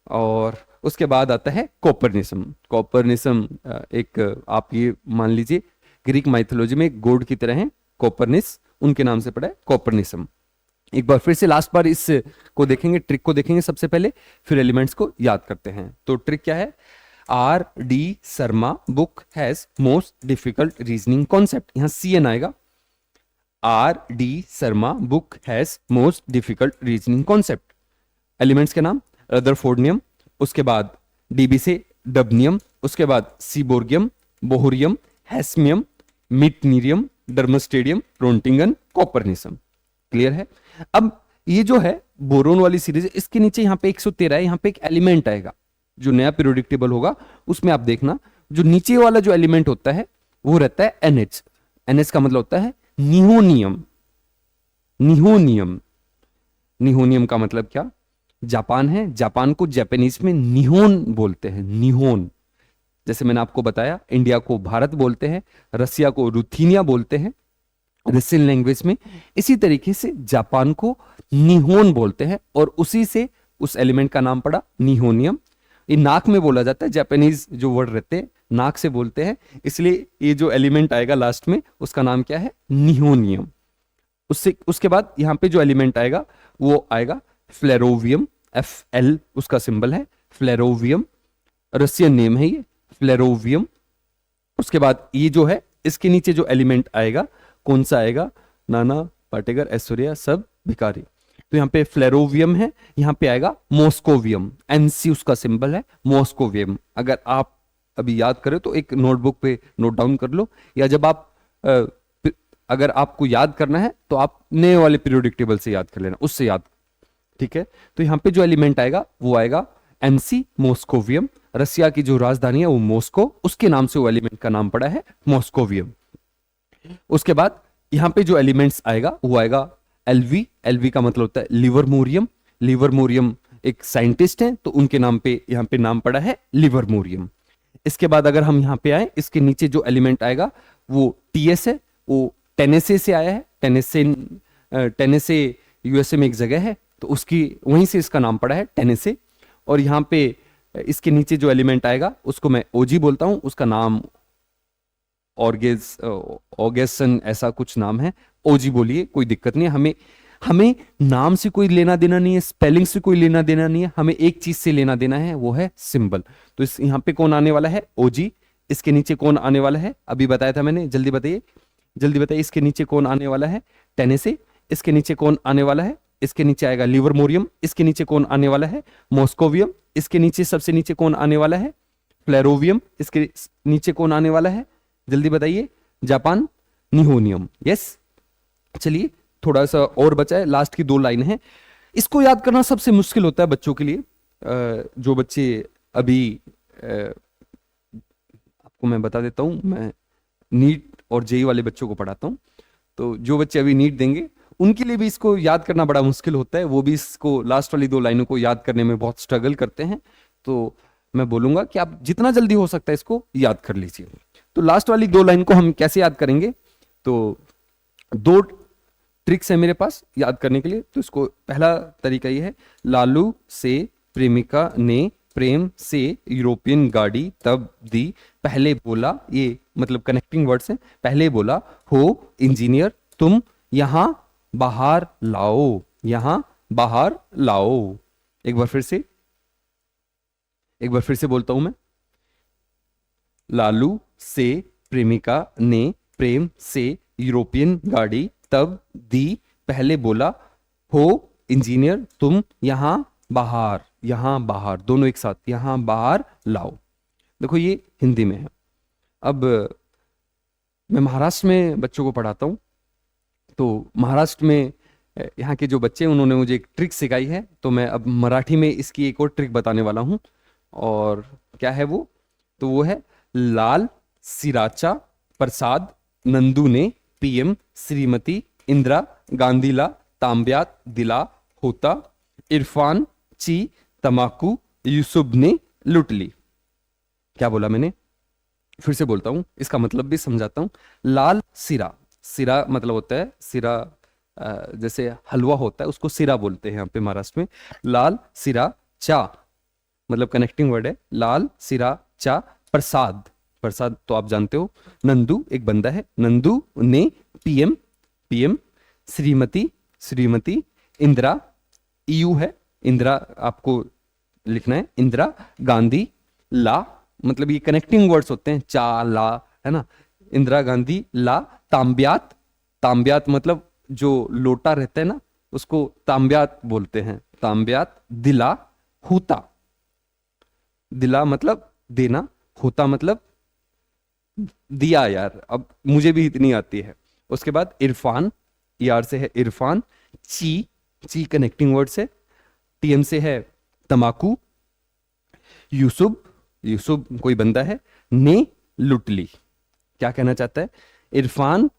और उसके बाद आता है कोपरनिसम। कोपरनिसम एक आप ये मान लीजिए ग्रीक माइथोलॉजी में एक गॉड की तरह है, कोपरनिस, उनके नाम से पड़ा है कोपरनिसम। एक बार फिर से लास्ट बार इस को देखेंगे, ट्रिक को देखेंगे सबसे पहले, फिर एलिमेंट्स को याद करते हैं। तो ट्रिक क्या है? R.D. Sharma book has most difficult reasoning concept, यहां CN आएगा। R.D. Sharma book has most difficult reasoning concept. Elements के नाम रदरफोर्डियम, उसके बाद DB से डबनियम, उसके बाद सीबोर्गियम, बोहोरियम, हैस्मियम, मिटनीरियम, डर्मस्टेडियम, रोंटिंगन, कॉपरनिसम। क्लियर है? अब ये जो है बोरोन वाली सीरीज, इसके नीचे यहाँ पे 113 है, यहाँ पे एक एलिमेंट आएगा जो नया पीरियोडिक टेबल होगा, उसमें आप देखना जो नीचे वाला जो एलिमेंट होता है वो रहता है NH। NH का मतलब होता है निहोनियम। निहोनियम, निहोनियम का मतलब क्या? जापान है, जापान को जापानीज में निहोन बोलते हैं, निहोन। जैसे मैंने आपको बताया इंडिया को भारत बोलते हैं, रसिया को रुथीनिया बोलते हैं रशियन लैंग्वेज में, इसी तरीके से जापान को निहोन बोलते हैं, और उसी से उस एलिमेंट का नाम पड़ा निहोनियम। ये नाक में बोला जाता है, जापानीज जो वर्ड रहते हैं नाक से बोलते हैं, इसलिए ये जो एलिमेंट आएगा लास्ट में उसका नाम क्या है? निहोनियम। उसके बाद यहां पे जो एलिमेंट आएगा वो आएगा फ्लेरोवियम, FL उसका सिंबल है, फ्लेरोवियम, रशियन नेम है ये, फ्लेरोवियम। उसके बाद ये जो है इसके नीचे जो एलिमेंट आएगा कौन सा आएगा? नाना पाटेकर, ऐश्वर्या, सब भिखारी। तो यहाँ पे फ्लेरोवियम है, यहाँ पे आएगा मॉस्कोवियम, NC उसका सिंबल है, मॉस्कोवियम। अगर आप अभी याद करें तो एक नोटबुक पे नोट डाउन कर लो, या जब आप अगर आपको याद करना है तो आप नए वाले पीरियोडिक टेबल से याद कर लेना, उससे याद, ठीक है। तो यहाँ पे जो एलिमेंट आएगा वो आएगा NC, मॉस्कोवियम। रसिया की जो राजधानी है वो मॉस्को, उसके नाम से वो एलिमेंट का नाम पड़ा है मॉस्कोवियम। उसके बाद यहां पे जो एलिमेंट्स आएगा वो आएगा LV। LV का मतलब होता है लिवरमोरियम। लिवरमोरियम एक साइंटिस्ट हैं तो उनके नाम पे यहां पे नाम पड़ा है लिवरमोरियम। इसके बाद अगर हम यहां पे आए, इसके नीचे जो एलिमेंट आएगा वो TS है, वो टेनेसे से आया है। टेनेसे USA में एक जगह है, तो उसकी वहीं से इसका नाम पड़ा है टेनेसे। और यहां पे इसके नीचे जो एलिमेंट आएगा उसको मैं OG बोलता हूं, उसका नाम ऑर्गेसन ऐसा कुछ नाम है, OG बोलिए, कोई दिक्कत नहीं है। हमें नाम से कोई लेना देना नहीं है, स्पेलिंग से कोई लेना देना नहीं है, हमें एक चीज से लेना देना है, वो है सिंबल। तो इस यहाँ पे कौन आने वाला है? OG। इसके नीचे कौन आने वाला है? अभी बताया था मैंने, जल्दी बताइए, जल्दी बताइए। इसके नीचे कौन आने वाला है? टेनेसे। इसके नीचे कौन आने वाला है? इसके नीचे आएगा लिवरमोरियम। इसके नीचे कौन आने वाला है? मॉस्कोवियम। इसके नीचे सबसे नीचे कौन आने वाला है? फ्लेरोवियम। इसके नीचे कौन आने वाला है? जल्दी बताइए। जापान, निहोनियम। यस, चलिए थोड़ा सा और बचा है, लास्ट की 2 लाइन है। इसको याद करना सबसे मुश्किल होता है बच्चों के लिए। जो बच्चे अभी आपको मैं बता देता हूं, मैं नीट और जेई वाले बच्चों को पढ़ाता हूँ। तो जो बच्चे अभी नीट देंगे उनके लिए भी इसको याद करना बड़ा मुश्किल होता है, वो भी इसको लास्ट वाली 2 लाइनों को याद करने में बहुत स्ट्रगल करते हैं। तो मैं बोलूंगा कि आप जितना जल्दी हो सकता है इसको याद कर लीजिए। तो लास्ट वाली 2 लाइन को हम कैसे याद करेंगे, तो 2 ट्रिक्स है मेरे पास याद करने के लिए। तो इसको पहला तरीका ये है, लालू से प्रेमिका ने प्रेम से यूरोपियन गाड़ी तब दी, पहले बोला, ये मतलब कनेक्टिंग वर्ड्स हैं, पहले बोला हो इंजीनियर तुम यहां बाहर लाओ, यहां बाहर लाओ। एक बार फिर से बोलता हूं मैं, लालू से प्रेमिका ने प्रेम से यूरोपियन गाड़ी तब दी, पहले बोला हो इंजीनियर तुम यहां बाहर, दोनों एक साथ, यहां बाहर लाओ। देखो ये हिंदी में है। अब मैं महाराष्ट्र में बच्चों को पढ़ाता हूं, तो महाराष्ट्र में यहाँ के जो बच्चे हैं उन्होंने मुझे एक ट्रिक सिखाई है, तो मैं अब मराठी में इसकी एक और ट्रिक बताने वाला हूं। और क्या है वो, तो वो है, लाल सिराचा प्रसाद नंदू ने पीएम श्रीमती इंदिरा गांधीला तांब्यात दिला होता, इरफान ची तमाकू यूसुफ ने लूट ली। क्या बोला मैंने, फिर से बोलता हूं, इसका मतलब भी समझाता हूं। लाल सिरा, सिरा मतलब होता है सिरा, जैसे हलवा होता है उसको सिरा बोलते हैं यहाँ पे महाराष्ट्र में। लाल सिरा चा मतलब कनेक्टिंग वर्ड है, लाल सिरा चा प्रसाद, प्रसाद तो आप जानते हो, नंदू एक बंदा है, नंदू ने पीएम श्रीमती इंदिरा, ईयू है, इंदिरा आपको लिखना है, इंदिरा गांधी ला मतलब ये कनेक्टिंग वर्ड्स होते हैं, चा ला है ना, इंदिरा गांधी ला तांब्यात मतलब जो लोटा रहता है ना उसको तांब्यात बोलते हैं, तांब्यात दिला होता, दिला मतलब देना, होता मतलब दिया। यार अब मुझे भी इतनी आती है। उसके बाद इरफान, यार से है इरफान, ची कनेक्टिंग वर्ड से, टीएम से है तमाकू, यूसुफ कोई बंदा है, ने लूट ली। क्या कहना चाहता है, इरफान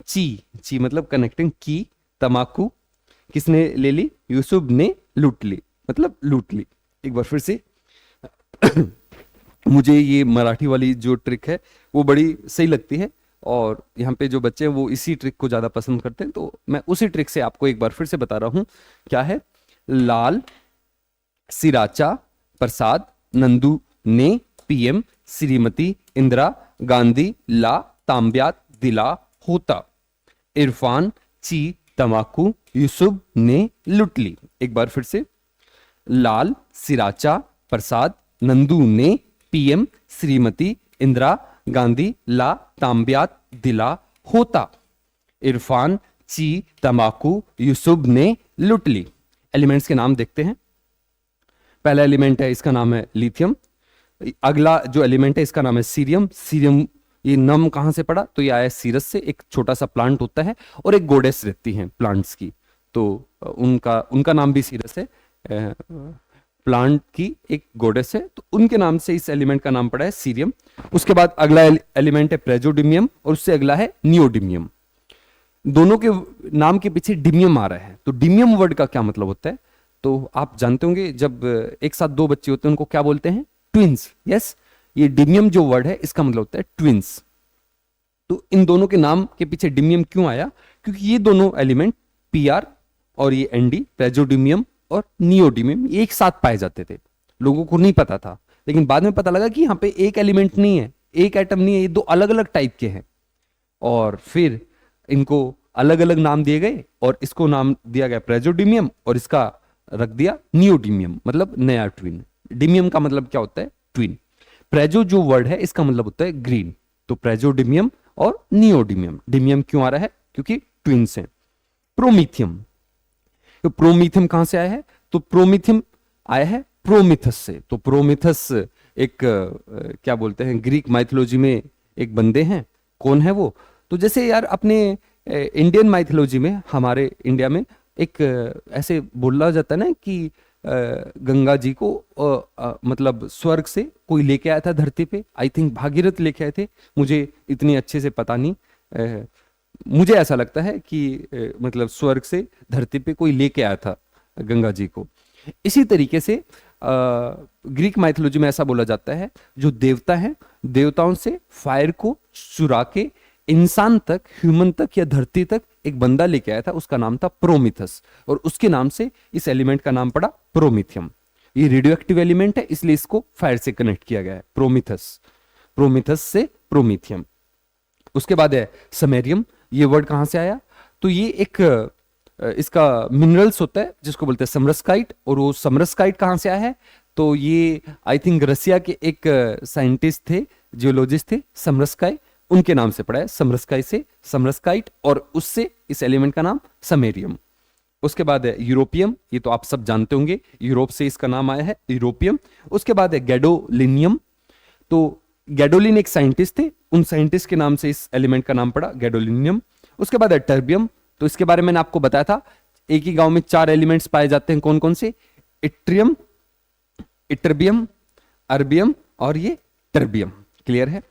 ची मतलब कनेक्टिंग की, तमाकू किसने ले ली, यूसुफ ने लूट ली मतलब लूट ली। एक बार फिर से मुझे ये मराठी वाली जो ट्रिक है वो बड़ी सही लगती है, और यहाँ पे जो बच्चे हैं वो इसी ट्रिक को ज्यादा पसंद करते हैं, तो मैं उसी ट्रिक से आपको एक बार फिर से बता रहा हूं। क्या है, लाल सिराचा प्रसाद नंदू ने पीएम श्रीमती इंदिरा गांधी ला तांब्यात दिला होता, इरफान ची तमाकू यूसुफ ने लूट ली। एक बार फिर से, लाल सिराचा प्रसाद नंदू ने पीएम श्रीमती इंदिरा गांधी ला तांब्यात दिला होता, इरफान ची तमाकू यूसुफ ने लूट ली। एलिमेंट्स के नाम देखते हैं। पहला एलिमेंट है, इसका नाम है लिथियम। अगला जो एलिमेंट है इसका नाम है सीरियम। सीरियम ये नाम कहां से पड़ा, तो ये आया सीरस से, एक छोटा सा प्लांट होता है और एक गोडेस रहती हैं प्लांट्स की, तो उनका नाम भी सीरस है, प्लांट की एक गोडेस है, तो उनके नाम से इस एलिमेंट का नाम पड़ा है सीरियम। उसके बाद अगला एलिमेंट है प्रेजोडिमियम और उससे अगला है नियोडिमियम। दोनों के नाम के पीछे डिमियम आ रहा है, तो डिमियम वर्ड का क्या मतलब होता है, तो आप जानते होंगे जब एक साथ 2 बच्चे होते हैं उनको क्या बोलते हैं, ट्विंस। यस, ये डिमियम जो वर्ड है इसका मतलब होता है ट्विंस। तो इन दोनों के नाम के पीछे डिमियम क्यों आया, क्योंकि ये दोनों एलिमेंट पीआर और ये एनडी, प्रेजोडिमियम और नियोडिमियम, एक साथ पाए जाते थे। लोगों को नहीं पता था, लेकिन बाद में पता लगा कि यहाँ पे एक एलिमेंट नहीं है, एक एटम नहीं है, ये 2 अलग अलग टाइप के हैं, और फिर इनको अलग अलग नाम दिए गए और इसको नाम दिया गया प्रेजोडिमियम और इसका रख दिया नियोडिमियम, मतलब नया ट्विन। डिमियम का मतलब क्या होता है, ट्विन। प्रेजो जो वर्ड है इसका मतलब होता है ग्रीन, तो प्रेजोडिमियम और नियोडिमियम। डिमियम क्यों आ रहा है, क्योंकि ट्विन्स हैं। प्रोमीथियम, तो प्रोमीथियम कहां से आया है, तो प्रोमीथियम आया है प्रोमिथस से। तो प्रोमिथस एक क्या बोलते हैं, ग्रीक माइथोलॉजी में एक बंदे हैं। कौन है वो, तो जैसे यार अपने इंडियन माइथोलॉजी में, हमारे इंडिया में एक ऐसे बोला जाता है ना कि गंगा जी को मतलब स्वर्ग से कोई लेके आया था धरती पे। आई थिंक भागीरथ लेके आए थे, मुझे इतनी अच्छे से पता नहीं, मुझे ऐसा लगता है कि मतलब स्वर्ग से धरती पे कोई लेके आया था गंगा जी को। इसी तरीके से ग्रीक माइथोलॉजी में ऐसा बोला जाता है, जो देवता हैं, देवताओं से फायर को चुरा के इंसान तक, ह्यूमन तक या धरती तक एक बंदा लेके आया था, उसका नाम था प्रोमिथस, और उसके नाम से इस एलिमेंट का नाम पड़ा प्रोमिथियम। ये रेडियो एक्टिव एलिमेंट है, इसलिए इसको फायर से कनेक्ट किया गया है, प्रोमिथस, प्रोमिथस से प्रोमिथियम। उसके बाद है समेरियम। ये वर्ड कहां से आया? तो ये एक इसका मिनरल्स होता है जिसको बोलते हैं समरस्काइट, और वो समरस्काइट कहां से आया है? तो ये आई थिंक रसिया के एक साइंटिस्ट थे, जियोलॉजिस्ट थे, समरस्काई, उनके नाम से पड़ा है, समरस्काई से समरस्काइट, और उससे इस एलिमेंट का नाम समेरियम। उसके बाद है यूरोपियम, ये तो आप सब जानते होंगे, यूरोप से इसका नाम आया है, यूरोपियम। उसके बाद है गैडोलिनियम। तो गैडोलिन एक साइंटिस्ट थे, उन साइंटिस्ट के नाम से इस एलिमेंट का नाम पड़ा गैडोलिनियम। उसके बाद है टर्बियम। तो इसके बारे में मैंने आपको बताया था, एक ही गांव में 4 एलिमेंट्स पाए जाते हैं, कौन कौन से? इट्रियम, इटर्बियम, अर्बियम और ये टर्बियम। क्लियर है?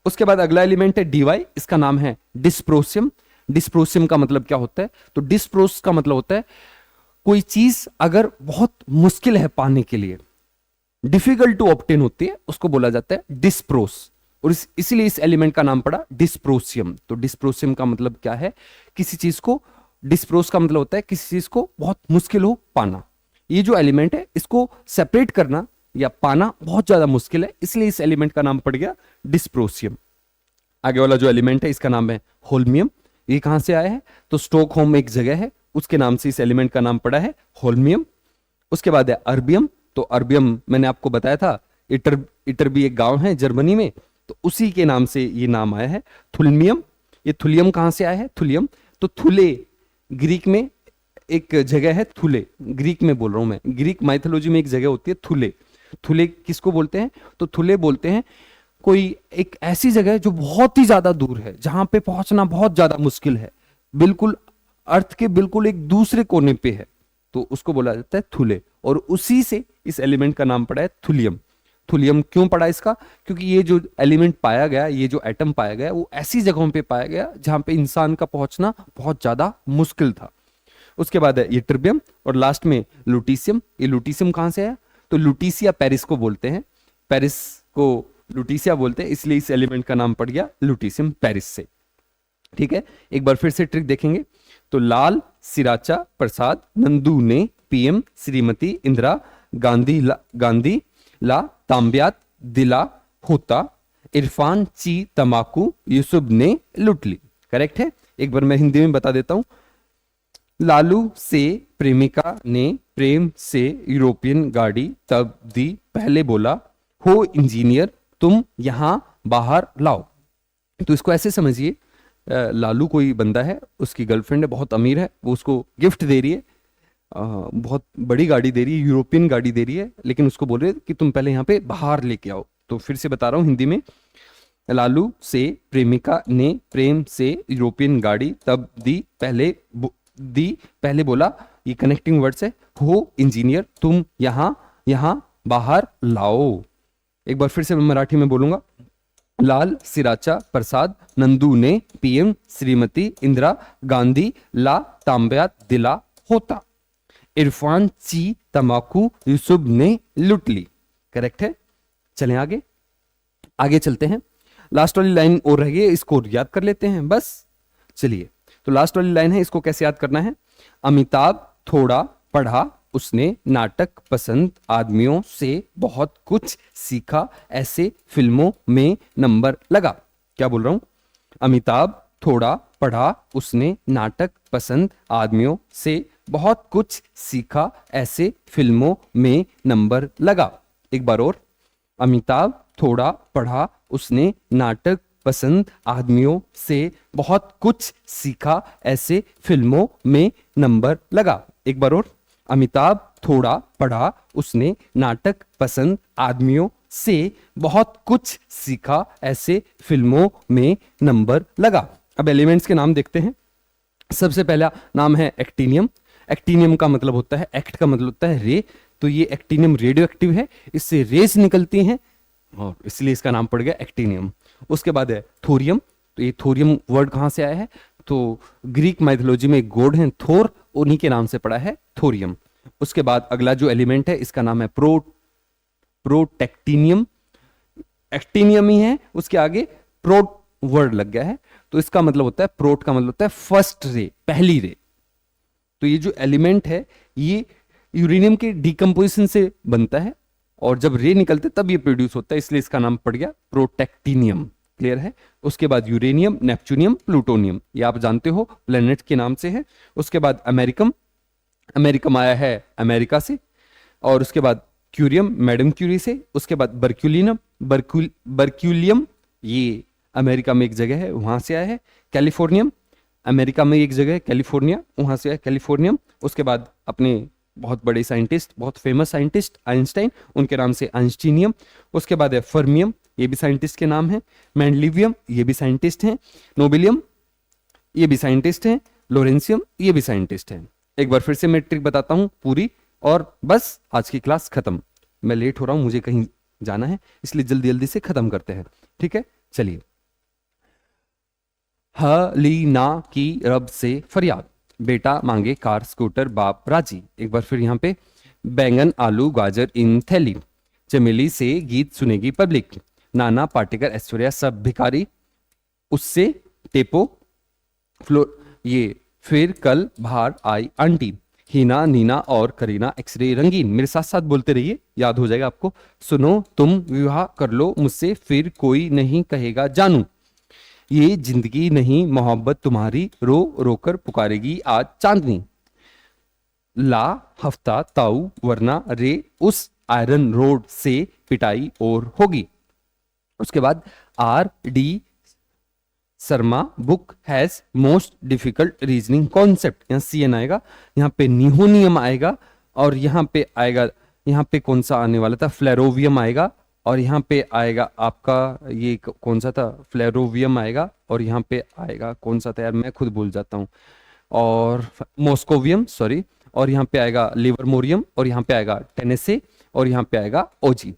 उसके बाद अगला एलिमेंट है डीवाई, इसका नाम है डिस्प्रोसियम। डिस्प्रोसियम का मतलब क्या होता है? तो डिस्प्रोस का मतलब होता है कोई चीज अगर बहुत मुश्किल है पाने के लिए, डिफिकल्ट टू ऑब्टेन होती है, उसको बोला जाता है डिस्प्रोस, और इसीलिए इस एलिमेंट का नाम पड़ा डिस्प्रोसियम। तो डिस्प्रोसियम का मतलब क्या है? किसी चीज को, डिस्प्रोस का मतलब होता है किसी चीज को बहुत मुश्किल हो पाना। ये जो एलिमेंट है इसको सेपरेट करना या पाना बहुत ज्यादा मुश्किल है, इसलिए इस एलिमेंट का नाम पड़ गया डिस्प्रोसियम। आगे वाला जो एलिमेंट है इसका नाम है होल्मियम। ये कहां से आया है? तो स्टॉकहोम एक जगह है, उसके नाम से इस एलिमेंट का नाम पड़ा है होल्मियम। उसके बाद है अर्बियम। तो अर्बियम मैंने आपको बताया था, इटर भी एक गांव है जर्मनी में, तो उसी के नाम से ये नाम आया है। थुल्मियम। ये थुलियम कहां से आया है? थुलियम, तो थुले ग्रीक में एक जगह है, थुले, ग्रीक में बोल रहा हूं मैं, ग्रीक माइथोलॉजी में एक जगह होती है थुले। थुले किसको बोलते हैं? तो थुले बोलते हैं कोई एक ऐसी जगह है जो बहुत ही ज्यादा दूर है, जहां पे पहुंचना बहुत ज्यादा मुश्किल है, बिल्कुल अर्थ के बिल्कुल एक दूसरे कोने पे है, तो उसको बोला जाता है थुले, और उसी से इस एलिमेंट का नाम पड़ा है थुलियम। थुलियम क्यों पड़ा इसका? क्योंकि ये जो एलिमेंट पाया गया, ये जो एटम पाया गया, वो ऐसी जगहों पे पाया गया जहां पे इंसान का पहुंचना बहुत ज्यादा मुश्किल था। उसके बाद है यट्रिबियम, और लास्ट में लुटीसियम। ये लुटीसियम कहां से है? तो लुटीसिया पेरिस को बोलते हैं, पेरिस को लुटीसिया बोलते हैं, इसलिए इस एलिमेंट का नाम पड़ गया लुटीसियम पेरिस से। ठीक है, एक बार फिर से ट्रिक देखेंगे। तो लाल सिराचा प्रसाद, नंदू ने, पीएम श्रीमती इंदिरा गांधी ला तांब्यात दिला होता, इरफान ची तमाकू यूसुफ ने लूट ली। करेक्ट है? एक बार मैं हिंदी में बता देता हूं। लालू से प्रेमिका ने प्रेम से यूरोपियन गाड़ी तब दी, पहले बोला हो इंजीनियर तुम यहां बाहर लाओ। तो इसको ऐसे समझिए, लालू कोई बंदा है, उसकी गर्लफ्रेंड है, बहुत अमीर है, वो उसको गिफ्ट दे रही है, बहुत बड़ी गाड़ी दे रही है, यूरोपियन गाड़ी दे रही है, लेकिन उसको बोल रहे कि तुम पहले यहाँ पे बाहर लेके आओ। तो फिर से बता रहा हूँ हिंदी में, लालू से प्रेमिका ने प्रेम से यूरोपियन गाड़ी तब दी, पहले बोला, ये कनेक्टिंग वर्ड्स है, हो इंजीनियर तुम यहाँ बाहर लाओ। एक बार फिर से मैं मराठी में बोलूंगा। लाल सिराचा प्रसाद, नंदू ने, पीएम श्रीमती इंदिरा गांधी ला तांब्यात दिला होता, इरफान ची तमाकू यूसुफ ने लूट ली। करेक्ट है? चलें आगे चलते हैं। लास्ट वाली लाइन और रह गई, इसको याद कर लेते हैं बस। चलिए, तो लास्ट वाली लाइन है, इसको कैसे याद करना है? अमिताभ थोड़ा पढ़ा, उसने नाटक पसंद आदमियों से बहुत कुछ सीखा, ऐसे फिल्मों में नंबर लगा। क्या बोल रहा हूं? अमिताभ थोड़ा पढ़ा, उसने नाटक पसंद आदमियों से बहुत कुछ सीखा, ऐसे फिल्मों में नंबर लगा। एक बार और। अमिताभ थोड़ा पढ़ा, उसने नाटक पसंद आदमियों से बहुत कुछ सीखा, ऐसे फिल्मों में नंबर लगा। एक बार और। अमिताभ थोड़ा पढ़ा, उसने नाटक पसंद आदमियों से बहुत कुछ सीखा, ऐसे फिल्मों में नंबर लगा। अब एलिमेंट्स के नाम देखते हैं। सबसे पहला नाम है एक्टिनियम। एक्टिनियम का मतलब होता है, एक्ट का मतलब होता है रे, तो ये एक्टिनियम रेडियो एक्टिव है, इससे रेस निकलती हैं और इसलिए इसका नाम पड़ गया एक्टिनियम। उसके बाद है थोरियम। तो ये थोरियम वर्ड कहाँ से आया है? तो ग्रीक माइथोलॉजी में एक गॉड है थोर, उन्हीं के नाम से पड़ा है थोरियम। उसके बाद अगला जो एलिमेंट है इसका नाम है प्रोटेक्टिनियम। एक्टिनियम ही है, उसके आगे प्रोट वर्ड लग गया है, तो इसका मतलब होता है, प्रोट का मतलब होता है फर्स्ट रे, पहली रे। तो ये जो एलिमेंट है ये यूरेनियम के डिकम्पोजिशन से बनता है, और जब रे निकलते तब ये प्रोड्यूस होता है, इसलिए इसका नाम पड़ गया प्रोटेक्टिनियम। क्लियर है? उसके बाद यूरेनियम, नेपच्यूनियम, प्लूटोनियम, ये आप जानते हो प्लेनेट के नाम से है। उसके बाद अमेरिकम, अमेरिकम आया है अमेरिका से। और उसके बाद क्यूरियम, मैडम क्यूरी से। उसके बाद बर्क्यूलिनम, बर्क्यूलियम, ये अमेरिका में एक जगह है, वहां से आया है। कैलिफोर्नियम, अमेरिका में एक जगह है कैलिफोर्निया, वहां से आया कैलिफोर्नियम। उसके बाद अपने बहुत बड़े साइंटिस्ट, बहुत फेमस साइंटिस्ट आइंस्टाइन, उनके नाम से आइंस्टीनियम। उसके बाद है फर्मियम, ये भी साइंटिस्ट के नाम है। मेंडलीवियम, ये भी साइंटिस्ट हैं। नोबिलियम, ये भी साइंटिस्ट हैं। लोरेंसियम, ये भी साइंटिस्ट हैं। एक बार फिर से मैं ट्रिक बताता हूं पूरी, और बस आज की क्लास खत्म। मैं लेट हो रहा हूं, मुझे कहीं जाना है, इसलिए जल्दी जल्दी से खत्म करते हैं। ठीक है, चलिए। हलीना की रब से फरियाद, बेटा मांगे कार स्कूटर बाप राजी। एक बार फिर यहाँ पे, बैंगन आलू गाजर इन थैली, चमेली से गीत सुनेगी पब्लिक, नाना पाटेकर ऐश्वर्या सब भिखारी, उससे टेपो फ्लोर, ये फिर कल बाहर आई आंटी, हीना नीना और करीना एक्सरे रंगीन। मेरे साथ साथ बोलते रहिए, याद हो जाएगा आपको। सुनो तुम विवाह कर लो मुझसे, फिर कोई नहीं कहेगा जानू, ये जिंदगी नहीं मोहब्बत तुम्हारी, रो रोकर पुकारेगी आज चांदनी, ला हफ्ता ताऊ वरना रे, उस आयरन रोड से पिटाई और होगी। उसके बाद R D Sharma book has most difficult reasoning concept, यहाँ सी एन आएगा, यहाँ पे निहोनियम आएगा, और यहाँ पे आएगा, यहाँ पे कौन सा आने वाला था, फ्लेरोवियम आएगा, और यहाँ पे आएगा आपका ये कौन सा था, फ्लेरोवियम आएगा, और यहाँ पे आएगा कौन सा था यार, मैं खुद भूल जाता हूँ, और मोस्कोवियम सॉरी, और यहाँ पे आएगा लिवरमोरियम, और यहाँ पे आएगा टेनेसे, और यहाँ पे आएगा ओजी।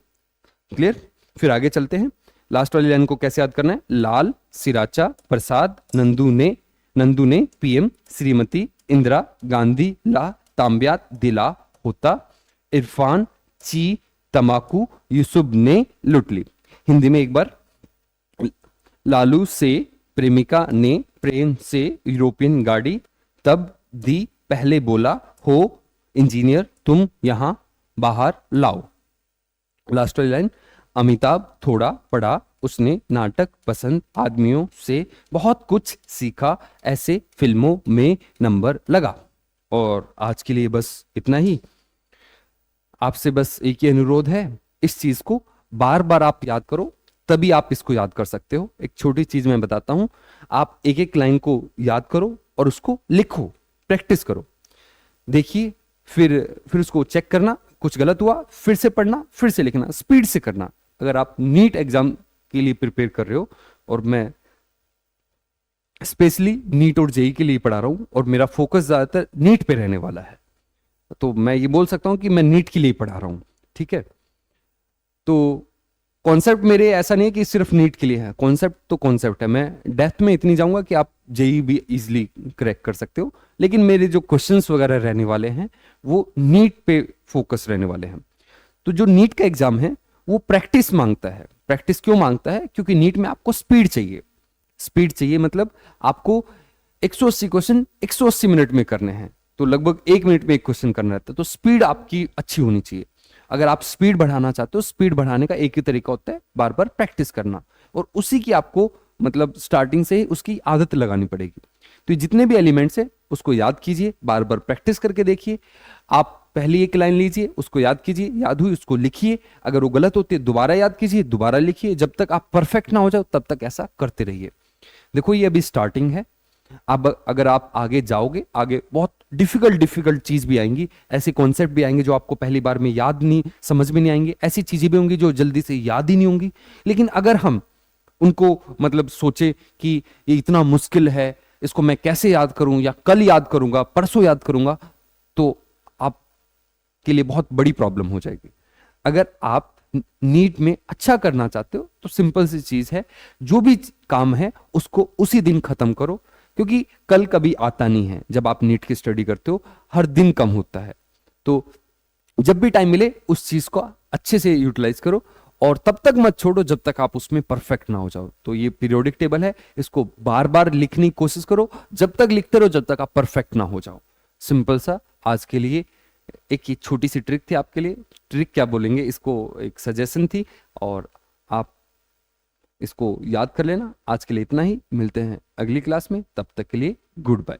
क्लियर? फिर आगे चलते हैं। लास्ट वाली लाइन को कैसे याद करना है? लाल सिराचा प्रसाद नंदू ने पीएम, श्रीमती इंदिरा गांधी ला तांब्यात दिला होता, इरफान ची तमाकू यूसुफ ने लूट ली। हिंदी में एक बार, लालू से प्रेमिका ने प्रेम से यूरोपियन गाड़ी, तब दी पहले बोला हो इंजीनियर तुम यहां बाहर लाओ। लास्ट वाली लाइन, अमिताभ थोड़ा पढ़ा उसने नाटक पसंद, आदमियों से बहुत कुछ सीखा, ऐसे फिल्मों में नंबर लगा। और आज के लिए बस इतना ही। आपसे बस एक ही अनुरोध है, इस चीज को बार बार आप याद करो, तभी आप इसको याद कर सकते हो। एक छोटी चीज मैं बताता हूं, आप एक एक लाइन को याद करो और उसको लिखो, प्रैक्टिस करो, देखिए, फिर उसको चेक करना, कुछ गलत हुआ फिर से पढ़ना, फिर से लिखना, स्पीड से करना। अगर आप नीट एग्जाम के लिए प्रिपेयर कर रहे हो, और मैं स्पेशली नीट और जेई के लिए पढ़ा रहा हूं, और मेरा फोकस ज्यादातर नीट पे रहने वाला है, तो मैं ये बोल सकता हूं कि मैं नीट के लिए पढ़ा रहा हूं। ठीक है, तो कॉन्सेप्ट मेरे ऐसा नहीं है कि सिर्फ नीट के लिए है, कॉन्सेप्ट तो कॉन्सेप्ट है। मैं डेप्थ में इतनी जाऊंगा कि आप जेई भी इजीली क्रैक कर सकते हो, लेकिन मेरे जो क्वेश्चंस वगैरह रहने वाले हैं वो नीट पे फोकस रहने वाले हैं। तो जो नीट का एग्जाम है वो प्रैक्टिस मांगता है। प्रैक्टिस क्यों मांगता है? क्योंकि नीट में आपको स्पीड चाहिए। स्पीड चाहिए मतलब आपको 180 क्वेश्चन 180 मिनट में करने हैं, तो लगभग 1 मिनट में एक क्वेश्चन करना रहता है। तो स्पीड आपकी अच्छी होनी चाहिए। अगर आप स्पीड बढ़ाना चाहते हो, स्पीड बढ़ाने का एक ही तरीका होता है, बार बार प्रैक्टिस करना, और उसी की आपको मतलब स्टार्टिंग से ही उसकी आदत लगानी पड़ेगी। तो जितने भी एलिमेंट्स है उसको याद कीजिए, बार बार प्रैक्टिस करके देखिए। आप पहली एक लाइन लीजिए, उसको याद कीजिए, याद हुई उसको लिखिए, अगर वो गलत होती है दोबारा याद कीजिए, दोबारा लिखिए, जब तक आप परफेक्ट ना हो जाओ तब तक ऐसा करते रहिए। देखो ये अभी स्टार्टिंग है, अब अगर आप आगे जाओगे, आगे बहुत डिफिकल्ट चीज भी आएंगी, ऐसे कॉन्सेप्ट भी आएंगे जो आपको पहली बार में याद नहीं, समझ में नहीं आएंगे, ऐसी चीजें भी होंगी जो जल्दी से याद ही नहीं होंगी। लेकिन अगर हम उनको मतलब सोचे कि ये इतना मुश्किल है, इसको मैं कैसे याद करूं, या कल याद करूंगा, परसों याद करूंगा, तो आपके लिए बहुत बड़ी प्रॉब्लम हो जाएगी। अगर आप नीट में अच्छा करना चाहते हो तो सिंपल सी चीज है, जो भी काम है उसको उसी दिन खत्म करो, क्योंकि कल कभी आता नहीं है। जब आप नीट की स्टडी करते हो हर दिन कम होता है, तो जब भी टाइम मिले उस चीज को अच्छे से यूटिलाइज करो, और तब तक मत छोड़ो जब तक आप उसमें परफेक्ट ना हो जाओ। तो ये पीरियोडिक टेबल है, इसको बार बार लिखने की कोशिश करो, जब तक लिखते रहो जब तक आप परफेक्ट ना हो जाओ। सिंपल सा आज के लिए एक ये छोटी सी ट्रिक थी आपके लिए, ट्रिक क्या बोलेंगे इसको, एक सजेशन थी, और आप इसको याद कर लेना। आज के लिए इतना ही, मिलते हैं अगली क्लास में, तब तक के लिए गुड बाय।